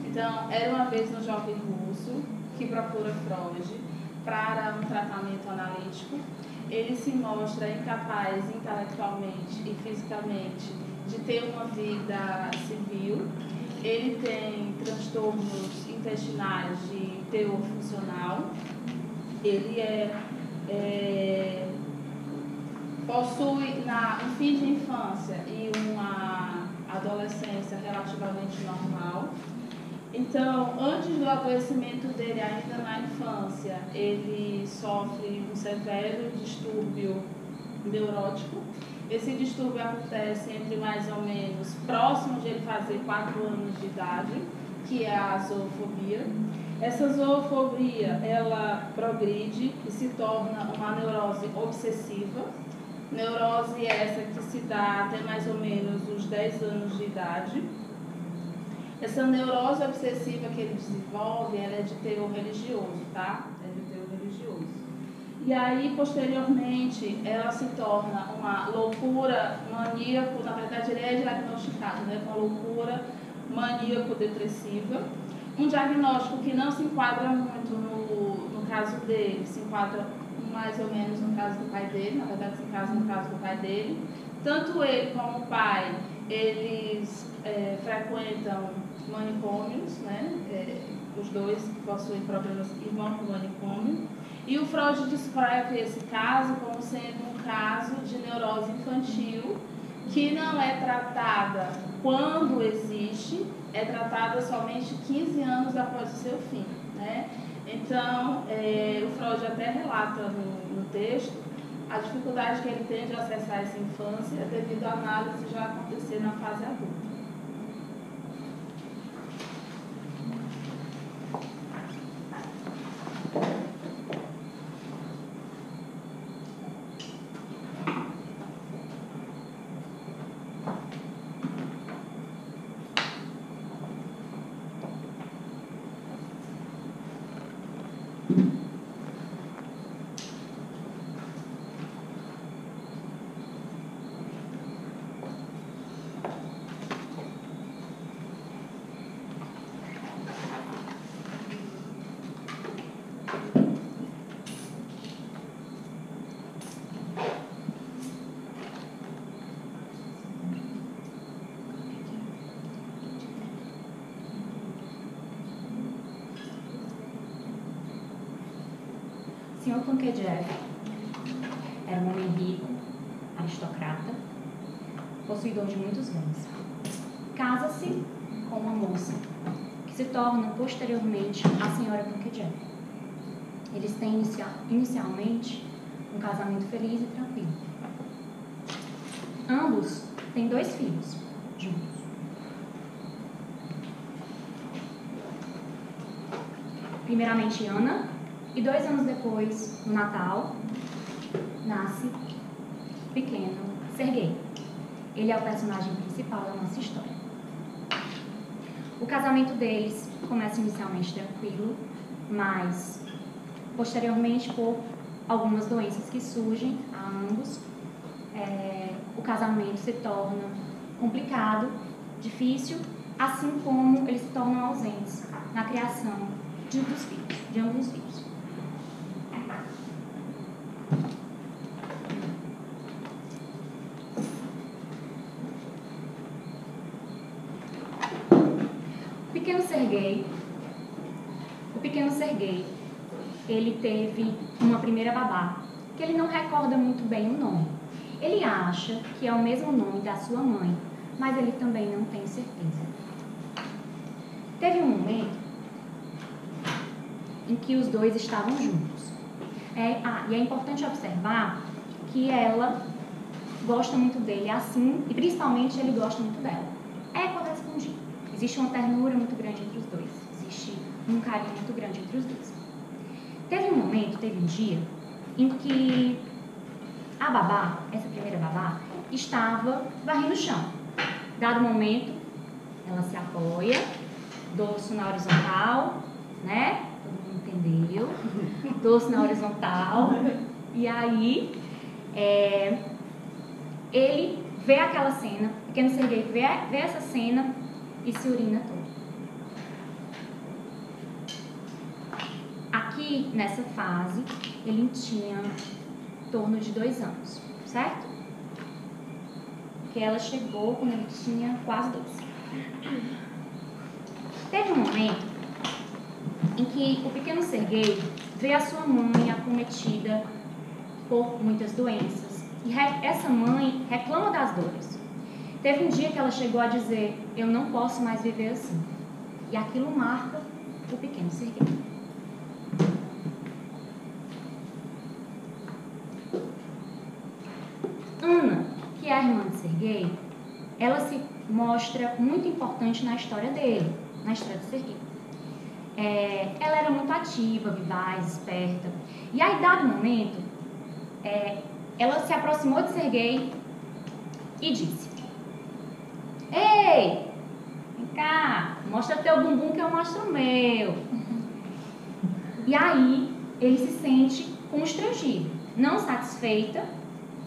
Então, era uma vez um jovem russo que procura Freud para um tratamento analítico. Ele se mostra incapaz intelectualmente e fisicamente de ter uma vida civil. Ele tem transtornos intestinais de teor funcional. Ele possui um fim de infância e uma adolescência relativamente normal. Então, antes do adoecimento dele, ainda na infância, ele sofre um severo distúrbio neurótico. Esse distúrbio acontece entre mais ou menos próximo de ele fazer 4 anos de idade, que é a zoofobia. Essa zoofobia, ela progride e se torna uma neurose obsessiva. Neurose essa que se dá até mais ou menos os 10 anos de idade. Essa neurose obsessiva que ele desenvolve, ela é de teor religioso, tá? É de teor religioso. E aí, posteriormente, ela se torna uma loucura maníaco, na verdade ele é diagnosticado, né, com loucura maníaco-depressiva. Um diagnóstico que não se enquadra muito no caso dele, se enquadra mais ou menos no caso do pai dele, na verdade se enquadra no caso do pai dele. Tanto ele como o pai, eles frequentam manicômios, né? Os dois possuem problemas e vão para o manicômio. E o Freud descreve esse caso como sendo um caso de neurose infantil que não é tratada quando existe, é tratada somente 15 anos após o seu fim, né? Então, o Freud até relata no texto a dificuldade que ele tem de acessar essa infância devido à análise já acontecer na fase adulta. Sr. Pankejeff era um homem rico, aristocrata, possuidor de muitos bens. Casa-se com uma moça, que se torna posteriormente a Sra. Pankejeff. Eles têm inicialmente um casamento feliz e tranquilo. Ambos têm 2 filhos juntos. Primeiramente Ana, e 2 anos depois, no Natal, nasce o pequeno Serguei. Ele é o personagem principal da nossa história. O casamento deles começa inicialmente tranquilo, mas posteriormente, por algumas doenças que surgem a ambos, o casamento se torna complicado, difícil, assim como eles se tornam ausentes na criação de ambos os filhos. O pequeno Serguei, ele teve uma primeira babá, que ele não recorda muito bem o nome. Ele acha que é o mesmo nome da sua mãe, mas ele também não tem certeza. Teve um momento em que os dois estavam juntos. E é importante observar que ela gosta muito dele assim, e principalmente ele gosta muito dela. É correspondido. Existe uma ternura muito grande entre os dois. Existe um carinho muito grande entre os dois. Teve um dia, em que a babá, essa primeira babá, estava varrendo o chão. Dado momento, ela se apoia, dorso na horizontal, né? Todo mundo entendeu? Dorso na horizontal. E aí, ele vê aquela cena, o pequeno Serguei vê essa cena e se urina todo. Aqui, nessa fase, ele tinha em torno de 2 anos, certo? Porque ela chegou quando ele tinha quase 2. Teve um momento em que o pequeno Serguei vê a sua mãe acometida por muitas doenças. E essa mãe reclama das dores. Teve um dia que ela chegou a dizer: eu não posso mais viver assim. E aquilo marca o pequeno Serguei. Ana, que é a irmã de Serguei, ela se mostra muito importante na história dele, na história de Serguei. Ela era muito ativa, vivaz, esperta. E aí, dado momento, ela se aproximou de Serguei e disse: ei, vem cá, mostra teu bumbum que eu mostro o meu. E aí, ele se sente constrangido, não satisfeita.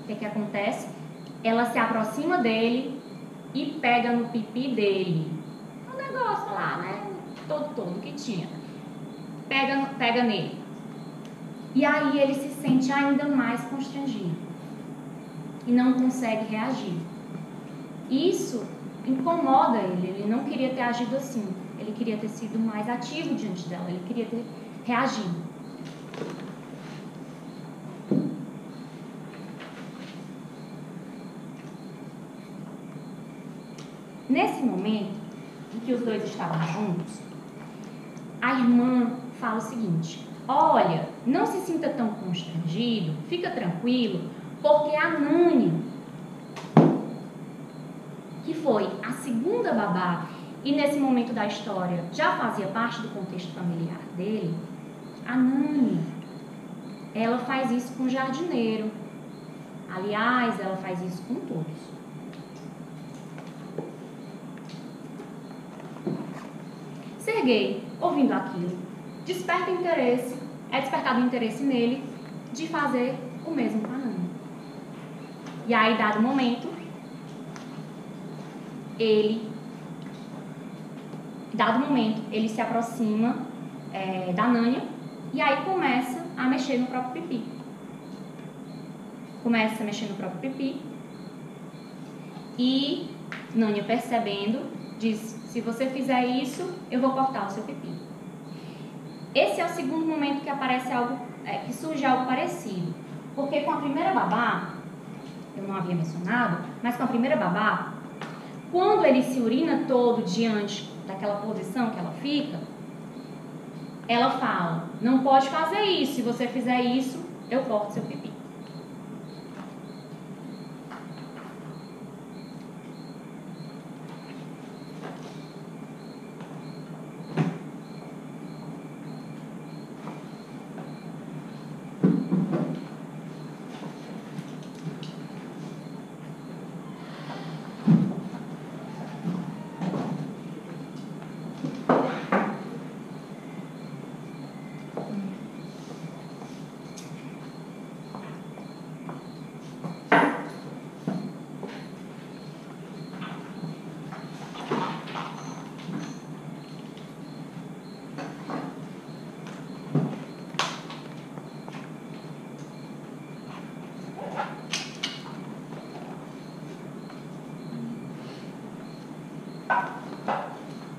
O que acontece? Ela se aproxima dele e pega no pipi dele. Um negócio lá, né? Todo que tinha. Pega nele. E aí ele se sente ainda mais constrangido. E não consegue reagir. Isso incomoda ele. Ele não queria ter agido assim. Ele queria ter sido mais ativo diante dela. Ele queria ter reagido. Nesse momento em que os dois estavam juntos, a irmã fala o seguinte: olha, não se sinta tão constrangido, fica tranquilo, porque a Nânia, que foi a segunda babá e nesse momento da história já fazia parte do contexto familiar dele, a Nânia, ela faz isso com o jardineiro. Aliás, ela faz isso com todos. Serguei, ouvindo aquilo, é despertado interesse nele de fazer o mesmo com a Nânia. E aí, dado o momento, ele se aproxima da Nânia e aí começa a mexer no próprio pipi. E Nânia, percebendo, diz: se você fizer isso, eu vou cortar o seu pipi. Esse é o segundo momento que aparece algo, que surge algo parecido. Porque com a primeira babá, eu não havia mencionado, mas com a primeira babá, quando ele se urina todo diante daquela posição que ela fica, ela fala: não pode fazer isso, se você fizer isso, eu corto seu pipi.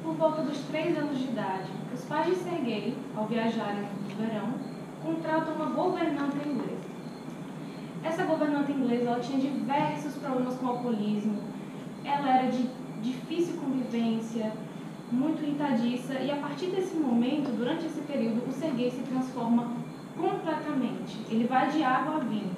Por volta dos 3 anos de idade, os pais de Serguei, ao viajarem no verão, contratam uma governanta inglesa. Essa governanta inglesa ela tinha diversos problemas com o alcoolismo, ela era de difícil convivência, muito irritadiça, e a partir desse momento, durante esse período, o Serguei se transforma completamente. Ele vai de água a vinho.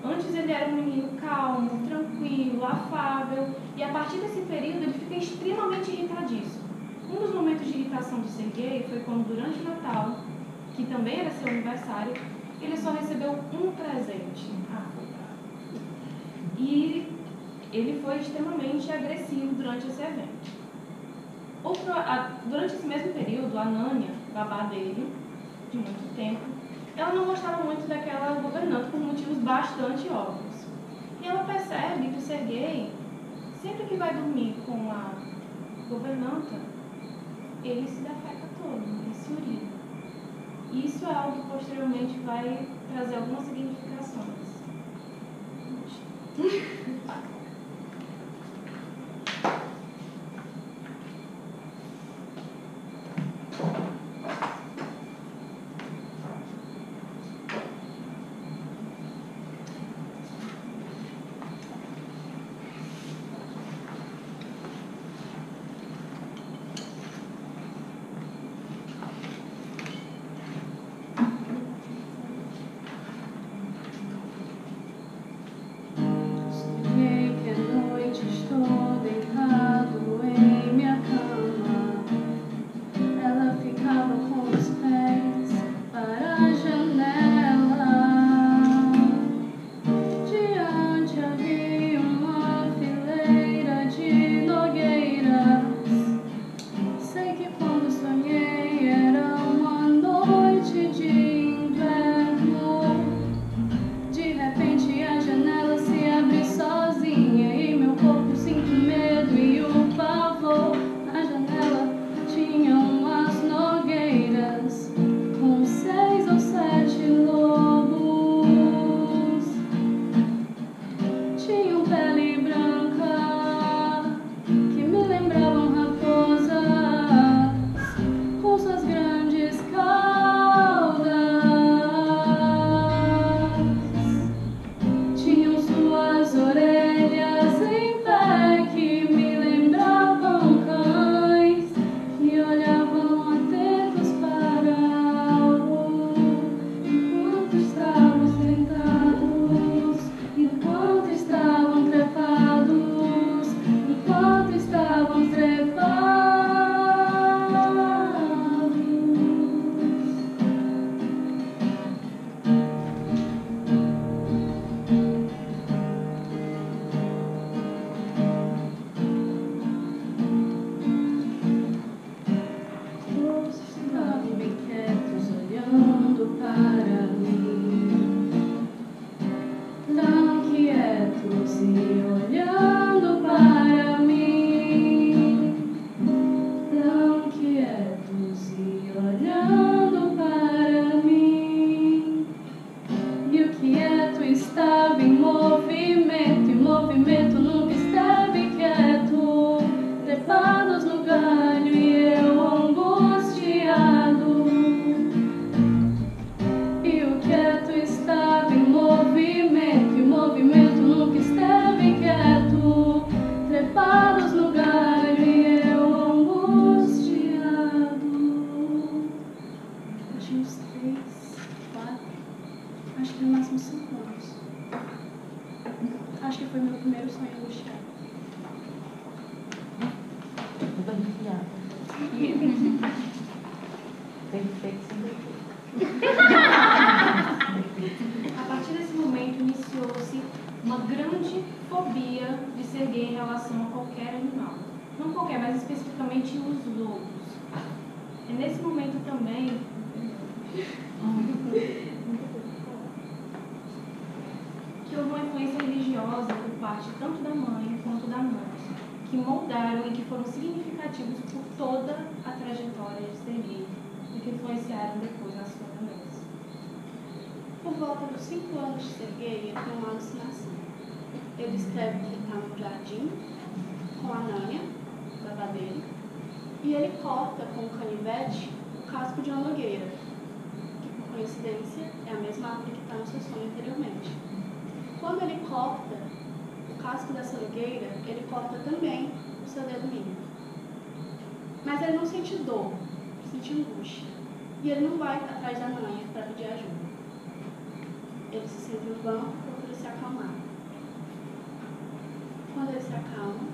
Antes ele era um menino calmo, tranquilo, afável, e a partir desse período ele fica extremamente irritadiço. Um dos momentos de irritação do Serguei foi quando, durante o Natal, que também era seu aniversário, ele só recebeu um presente. E ele foi extremamente agressivo durante esse evento. Durante esse mesmo período, a Nânia, babá dele, de muito tempo, ela não gostava muito daquela governanta por motivos bastante óbvios. E ela não percebe que o Serguei, sempre que vai dormir com a governanta, ele se defeca todo, ele se urina. Isso é algo que posteriormente vai trazer algumas significações. A partir desse momento iniciou-se uma grande fobia de Serguei em relação a qualquer animal. Não qualquer, mas especificamente os lobos. É nesse momento também que houve uma influência religiosa por parte tanto da mãe quanto da mãe, que moldaram e que foram significativos por toda a trajetória de Serguei e que influenciaram depois na sua cabeça. Por volta dos 5 anos de Serguei, ele tem uma alucinação. Ele descreve que ele está no jardim com a Nânia, babá dele, e ele corta com o canivete o casco de uma nogueira, que por coincidência é a mesma árvore que está no seu sonho anteriormente. Quando ele corta o casco dessa nogueira, ele corta também o seu dedo mínimo. Mas ele não sente dor, sente angústia. E ele não vai atrás da Nânia para pedir ajuda. Ele se senta no banco e procura se acalmar. Quando ele se acalma,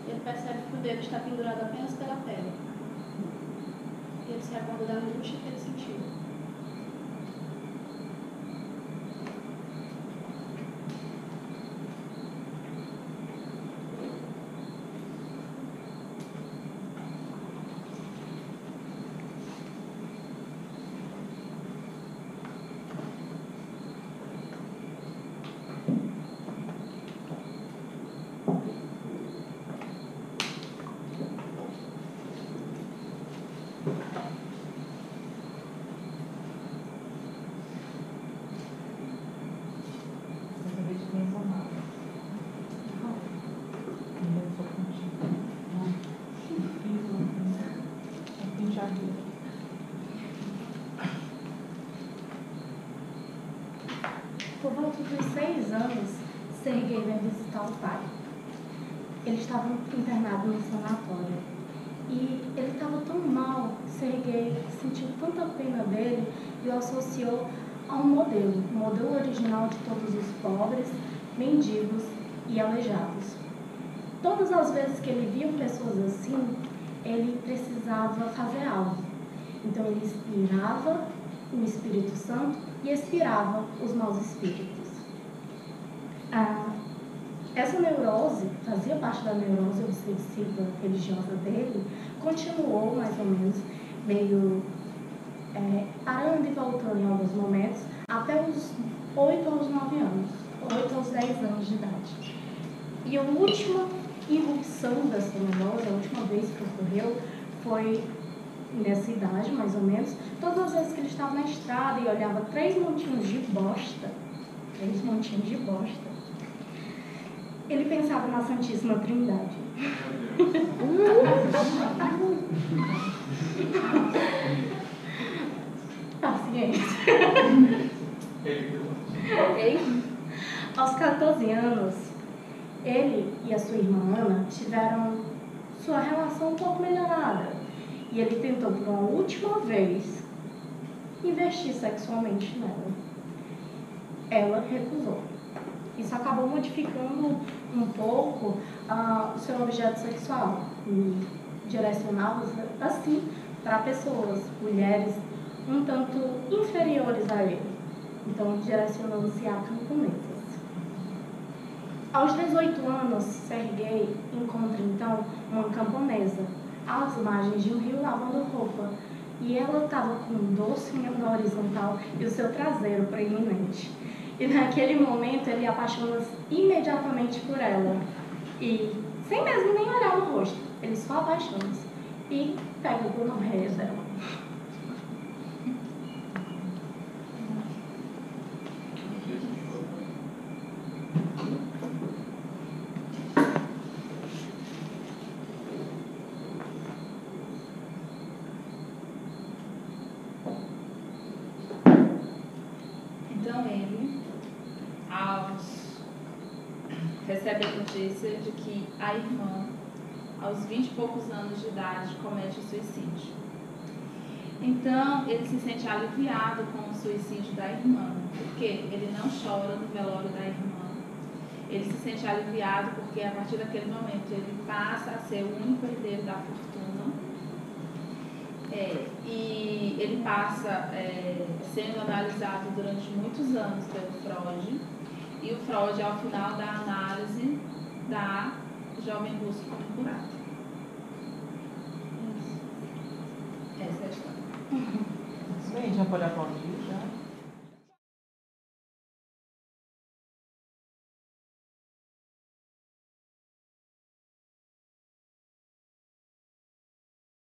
ele percebe que o dedo está pendurado apenas pela pele. E ele se acorda da angústia que ele sentiu. volta dos 6 anos, Serguei veio visitar o pai. Ele estava internado no sanatório. E ele estava tão mal, Serguei sentiu tanta pena dele e o associou a um modelo original de todos os pobres, mendigos e aleijados. Todas as vezes que ele via pessoas assim, ele precisava fazer algo. Então ele inspirava o Espírito Santo e expirava os maus espíritos. Essa neurose, fazia parte da neurose obsessiva religiosa dele, continuou mais ou menos, meio parando e voltando em alguns momentos, até os 8 aos 9 anos, 8 aos 10 anos de idade. E a última irrupção dessa neurose, a última vez que ocorreu, foi nessa idade, mais ou menos, todas as vezes que ele estava na estrada e olhava 3 montinhos de bosta, ele pensava na Santíssima Trindade. Paciência. Aos 14 anos, ele e a sua irmã Ana tiveram sua relação um pouco melhorada. E ele tentou por uma última vez investir sexualmente nela. Ela recusou. Isso acabou modificando um pouco o seu objeto sexual e direcioná-los assim para pessoas, mulheres um tanto inferiores a ele. Então, direcionando-se a camponesas. Aos 18 anos, Serguei encontra então uma camponesa às margens de um rio lavando roupa. E ela estava com um doce na horizontal e o seu traseiro proeminente. E naquele momento ele apaixona-se imediatamente por ela. E sem mesmo nem olhar no rosto, ele só apaixona-se e pega o gonorreia dela. Então ele recebe a notícia de que a irmã, aos 20 e poucos anos de idade, comete suicídio. Então ele se sente aliviado com o suicídio da irmã, porque ele não chora no velório da irmã. Ele se sente aliviado porque a partir daquele momento ele passa a ser o único herdeiro da fortuna. E ele passa sendo analisado durante muitos anos pelo Freud, e o Freud, ao final da análise, dá Jovem Russo como curado. Essa é a história. Isso aí, já pode aplaudir.